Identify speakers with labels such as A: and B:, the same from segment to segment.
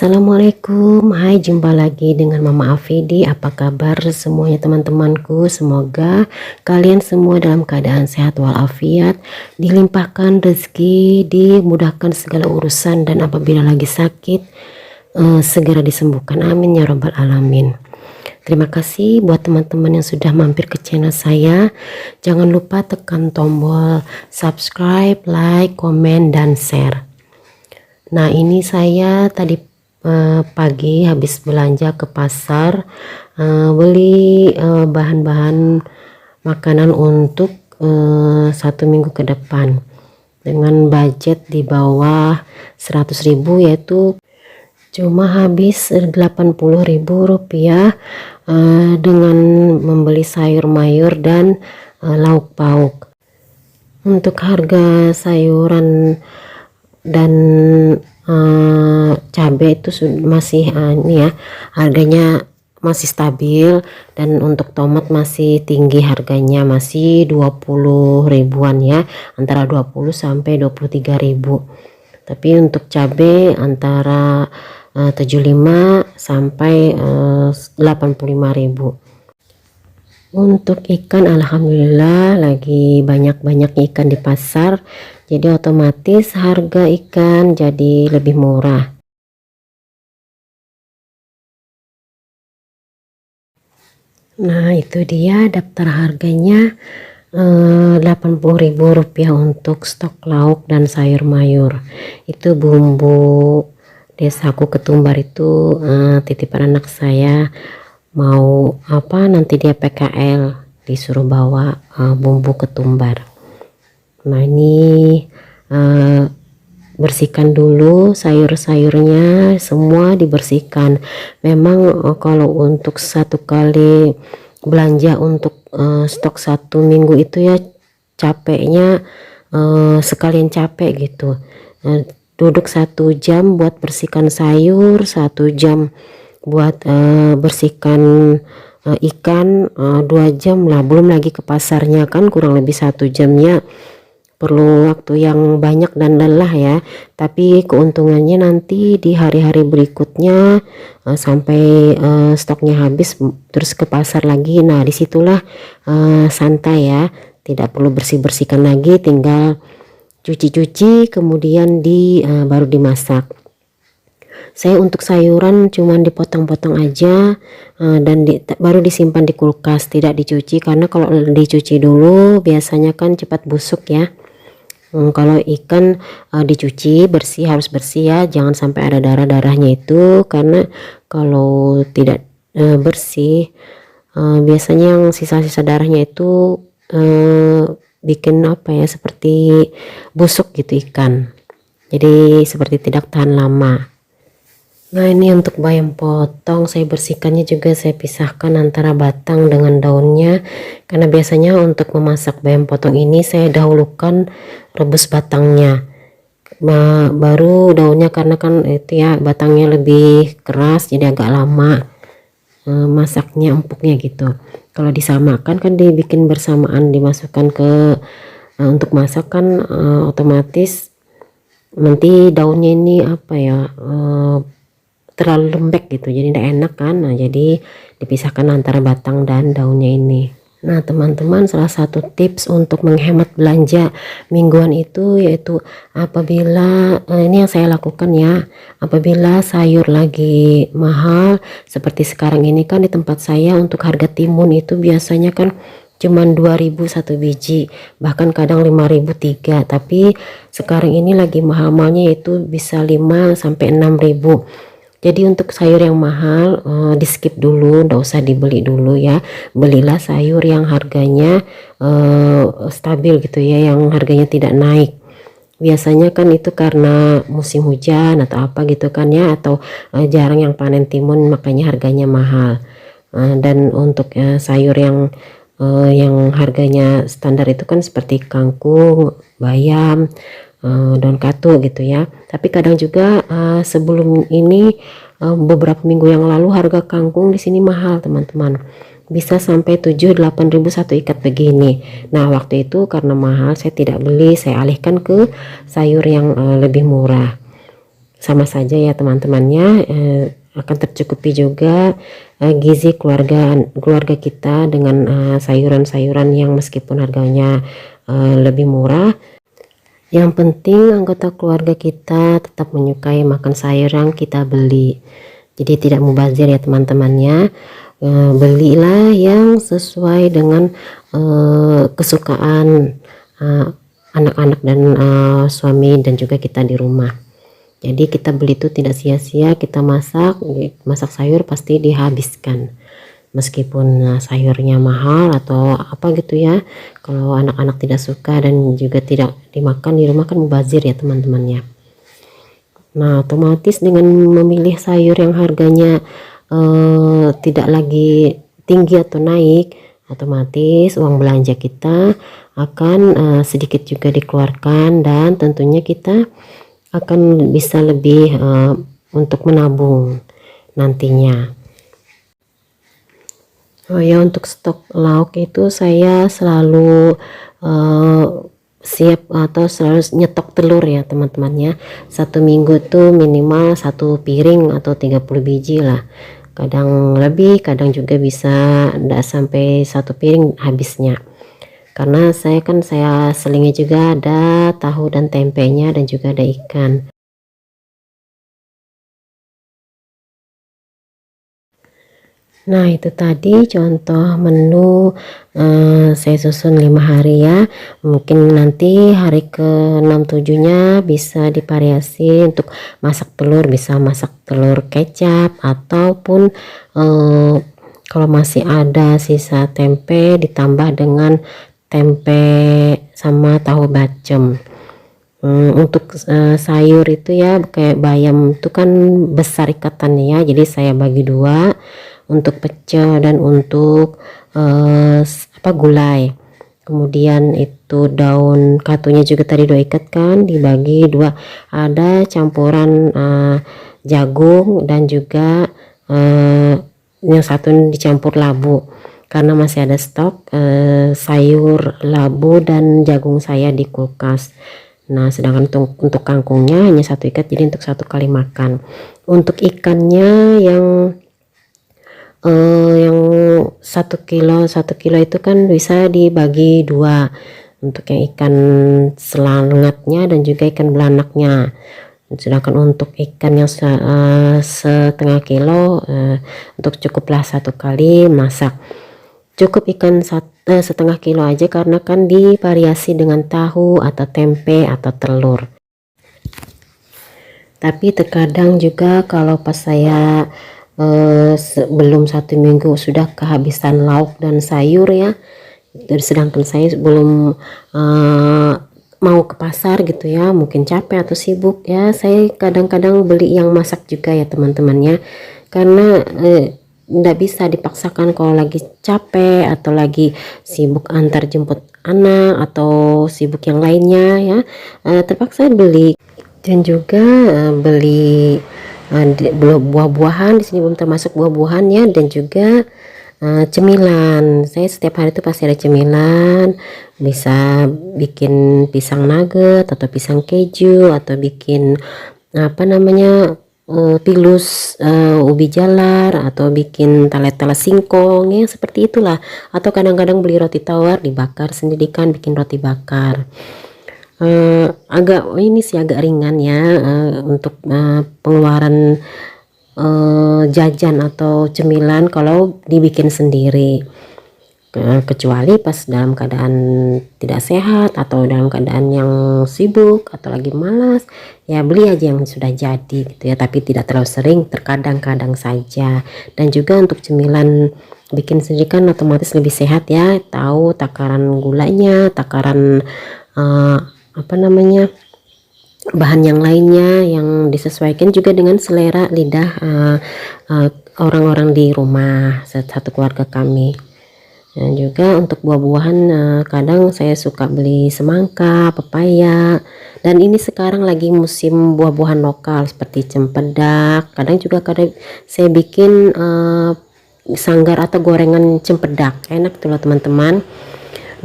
A: Assalamualaikum, hai, jumpa lagi dengan Mama Afidi. Apa kabar semuanya teman-temanku? Semoga kalian semua dalam keadaan sehat walafiat, dilimpahkan rezeki, dimudahkan segala urusan, dan apabila lagi sakit segera disembuhkan, amin ya robbal alamin. Terima kasih buat teman-teman yang sudah mampir ke channel saya. Jangan lupa tekan tombol subscribe, like, komen, dan share. Nah, ini saya tadi pagi habis belanja ke pasar, beli bahan-bahan makanan untuk 1 minggu ke depan dengan budget di bawah 100.000, yaitu cuma habis 80.000 rupiah dengan membeli sayur mayur dan lauk pauk. Untuk harga sayuran dan cabai itu masih ini ya, harganya masih stabil, dan untuk tomat masih tinggi harganya, masih 20 ribuan ya, antara 20 sampai 23.000. Tapi untuk cabai antara 75 sampai 85.000. Untuk ikan alhamdulillah lagi banyak-banyak ikan di pasar, jadi otomatis harga ikan jadi lebih murah. Nah, itu dia daftar harganya, 80.000 rupiah untuk stok lauk dan sayur mayur. Itu bumbu desaku ketumbar itu titipan anak saya, mau apa nanti dia PKL, disuruh bawa bumbu ketumbar. Nah, ini bersihkan dulu sayur-sayurnya, semua dibersihkan. Memang kalau untuk satu kali belanja untuk stok 1 minggu itu ya capeknya, sekalian capek gitu. Duduk 1 jam buat bersihkan sayur, 1 jam buat bersihkan ikan, 2 jam lah, belum lagi ke pasarnya kan kurang lebih 1 jamnya, perlu waktu yang banyak dan lelah ya. Tapi keuntungannya nanti di hari-hari berikutnya sampai stoknya habis terus ke pasar lagi. Nah, disitulah santai ya, tidak perlu bersih-bersihkan lagi, tinggal cuci-cuci kemudian baru dimasak. Saya untuk sayuran cuman dipotong-potong aja dan baru disimpan di kulkas, tidak dicuci, karena kalau dicuci dulu biasanya kan cepat busuk ya. Kalau ikan dicuci bersih, harus bersih ya, jangan sampai ada darah-darahnya itu, karena kalau tidak bersih biasanya yang sisa-sisa darahnya itu bikin apa ya, seperti busuk gitu ikan, jadi seperti tidak tahan lama. Nah, ini untuk bayam potong saya bersihkannya juga saya pisahkan antara batang dengan daunnya, karena biasanya untuk memasak bayam potong ini saya dahulukan rebus batangnya, baru daunnya, karena kan itu ya batangnya lebih keras jadi agak lama masaknya, empuknya gitu. Kalau disamakan kan dibikin bersamaan, dimasukkan ke untuk masak kan otomatis nanti daunnya ini apa ya, terlalu lembek gitu, jadi tidak enak kan. Nah, jadi dipisahkan antara batang dan daunnya ini. Nah, teman-teman, salah satu tips untuk menghemat belanja mingguan itu yaitu apabila ini yang saya lakukan ya, apabila sayur lagi mahal seperti sekarang ini kan, di tempat saya untuk harga timun itu biasanya kan cuman 2.000 1 biji, bahkan kadang 5.000 3, tapi sekarang ini lagi mahal-mahalnya itu bisa 5 sampai 6.000. Jadi untuk sayur yang mahal di skip dulu, nggak usah dibeli dulu ya. Belilah sayur yang harganya stabil gitu ya, yang harganya tidak naik. Biasanya kan itu karena musim hujan atau apa gitu kan ya, atau jarang yang panen timun makanya harganya mahal. Dan untuk sayur yang harganya standar itu kan seperti kangkung, bayam, daun katu gitu ya. Tapi kadang juga sebelum ini beberapa minggu yang lalu harga kangkung di sini mahal teman-teman, bisa sampai 7-8 ribu satu ikat begini. Nah, waktu itu karena mahal saya tidak beli, saya alihkan ke sayur yang lebih murah. sama saja ya teman-temannya, akan tercukupi juga gizi keluarga kita dengan sayuran-sayuran yang meskipun harganya lebih murah. Yang penting anggota keluarga kita tetap menyukai makan sayur yang kita beli, jadi tidak mubazir ya teman-temannya. Belilah yang sesuai dengan kesukaan anak-anak dan suami dan juga kita di rumah. Jadi kita beli itu tidak sia-sia, kita masak sayur pasti dihabiskan, meskipun sayurnya mahal atau apa gitu ya. Kalau anak-anak tidak suka dan juga tidak dimakan di rumah kan mubazir ya teman-temannya. Nah, otomatis dengan memilih sayur yang harganya tidak lagi tinggi atau naik, otomatis uang belanja kita akan sedikit juga dikeluarkan, dan tentunya kita akan bisa lebih untuk menabung nantinya. Oh ya, untuk stok lauk itu saya selalu siap atau selalu nyetok telur ya teman-temannya. Satu minggu tuh minimal 1 piring atau 30 biji lah, kadang lebih kadang juga bisa enggak sampai 1 piring habisnya, karena saya selingnya juga ada tahu dan tempenya dan juga ada ikan. Nah, itu tadi contoh menu saya susun 5 hari ya. Mungkin nanti hari ke-6 7-nya bisa divariasi untuk masak telur, bisa masak telur kecap ataupun kalau masih ada sisa tempe ditambah dengan tempe sama tahu bacem. Untuk sayur itu ya kayak bayam itu kan besar ikatannya ya, jadi saya bagi dua untuk pecel dan untuk gulai. Kemudian itu daun katunya juga tadi 2 ikat kan, dibagi dua, ada campuran jagung dan juga yang satu dicampur labu, karena masih ada stok sayur labu dan jagung saya di kulkas. Nah, sedangkan untuk kangkungnya hanya 1 ikat, jadi untuk 1 kali makan. Untuk ikannya yang 1 kilo itu kan bisa dibagi dua, untuk yang ikan selangatnya dan juga ikan belanaknya. Sedangkan untuk ikan yang setengah kilo untuk cukuplah 1 kali masak. Cukup ikan setengah kilo aja, karena kan divariasi dengan tahu atau tempe atau telur. Tapi terkadang juga kalau pas saya sebelum 1 minggu sudah kehabisan lauk dan sayur ya, sedangkan saya belum mau ke pasar gitu ya, mungkin capek atau sibuk ya, saya kadang-kadang beli yang masak juga ya teman-temannya, karena nggak bisa dipaksakan kalau lagi capek atau lagi sibuk antar jemput anak atau sibuk yang lainnya ya, terpaksa beli. Dan juga beli buah-buahan, di sini belum termasuk buah-buahan ya, dan juga cemilan. Saya setiap hari itu pasti ada cemilan, bisa bikin pisang nugget atau pisang keju, atau bikin apa namanya pilus ubi jalar, atau bikin tale-tale singkong ya, seperti itulah. Atau kadang-kadang beli roti tawar dibakar sendiri kan, bikin roti bakar. Agak ini sih agak ringan ya untuk pengeluaran jajan atau cemilan kalau dibikin sendiri, kecuali pas dalam keadaan tidak sehat atau dalam keadaan yang sibuk atau lagi malas ya, beli aja yang sudah jadi gitu ya, tapi tidak terlalu sering, terkadang-kadang saja. Dan juga untuk cemilan bikin sendiri kan otomatis lebih sehat ya, tahu takaran gulanya, takaran bahan yang lainnya yang disesuaikan juga dengan selera lidah orang-orang di rumah satu keluarga kami. Dan juga untuk buah-buahan kadang saya suka beli semangka, pepaya, dan ini sekarang lagi musim buah-buahan lokal seperti cempedak. Kadang saya bikin sanggar atau gorengan cempedak, enak tuh loh teman-teman.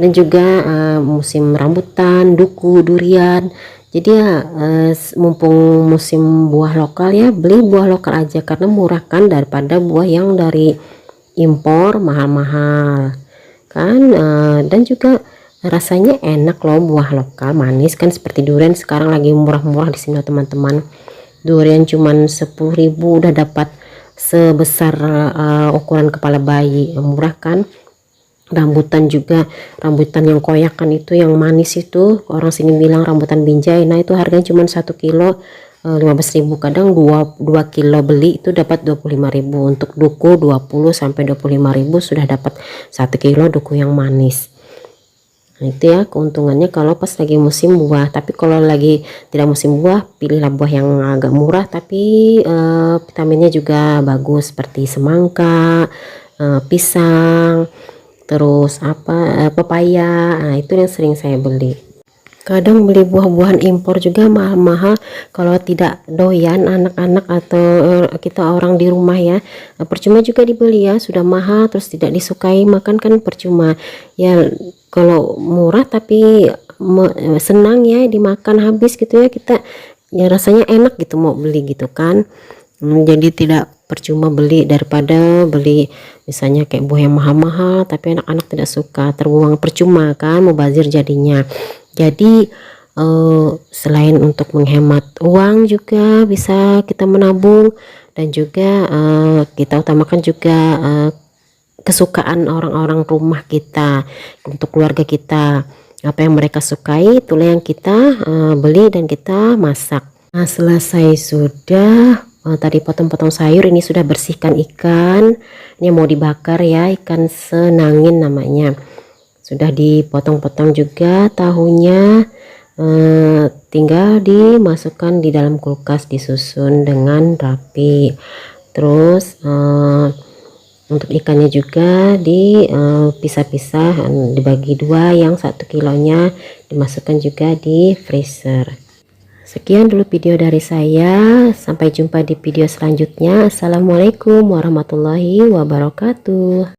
A: dan juga musim rambutan, duku, durian. Jadi ya mumpung musim buah lokal ya, beli buah lokal aja karena murah kan daripada buah yang dari impor mahal-mahal kan. Dan juga rasanya enak loh, buah lokal manis kan, seperti durian sekarang lagi murah-murah di sini teman-teman. Durian cuman 10.000 udah dapat sebesar ukuran kepala bayi, murah kan. Rambutan juga, rambutan yang koyakan itu yang manis itu, orang sini bilang rambutan binjai. Nah itu harganya cuma 1 kilo 15.000, kadang 2 kilo beli itu dapat 25.000. Untuk duku 20 sampai 25.000 sudah dapat 1 kilo duku yang manis. Nah itu ya keuntungannya kalau pas lagi musim buah. Tapi kalau lagi tidak musim buah, pilihlah buah yang agak murah tapi vitaminnya juga bagus, seperti semangka, pisang, terus pepaya. Nah itu yang sering saya beli. Kadang beli buah-buahan impor juga mahal-mahal, kalau tidak doyan anak-anak atau kita orang di rumah ya, percuma juga dibeli ya, sudah mahal terus tidak disukai makan kan percuma ya. Kalau murah tapi senang ya dimakan habis gitu ya, kita ya rasanya enak gitu mau beli gitu kan. Jadi tidak percuma beli, daripada beli misalnya kayak buah yang mahal-mahal tapi anak-anak tidak suka, terbuang percuma kan, mubazir jadinya. Jadi selain untuk menghemat uang juga bisa kita menabung, dan juga kita utamakan juga kesukaan orang-orang rumah kita, untuk keluarga kita, apa yang mereka sukai itulah yang kita beli dan kita masak. Nah selesai sudah tadi potong-potong sayur, ini sudah bersihkan ikan, ini mau dibakar ya, ikan senangin namanya. Sudah dipotong-potong juga tahunya, tinggal dimasukkan di dalam kulkas, disusun dengan rapi. Terus untuk ikannya juga dipisah-pisah, dibagi dua, yang 1 kilonya dimasukkan juga di freezer. Sekian dulu video dari saya, sampai jumpa di video selanjutnya. Assalamualaikum warahmatullahi wabarakatuh.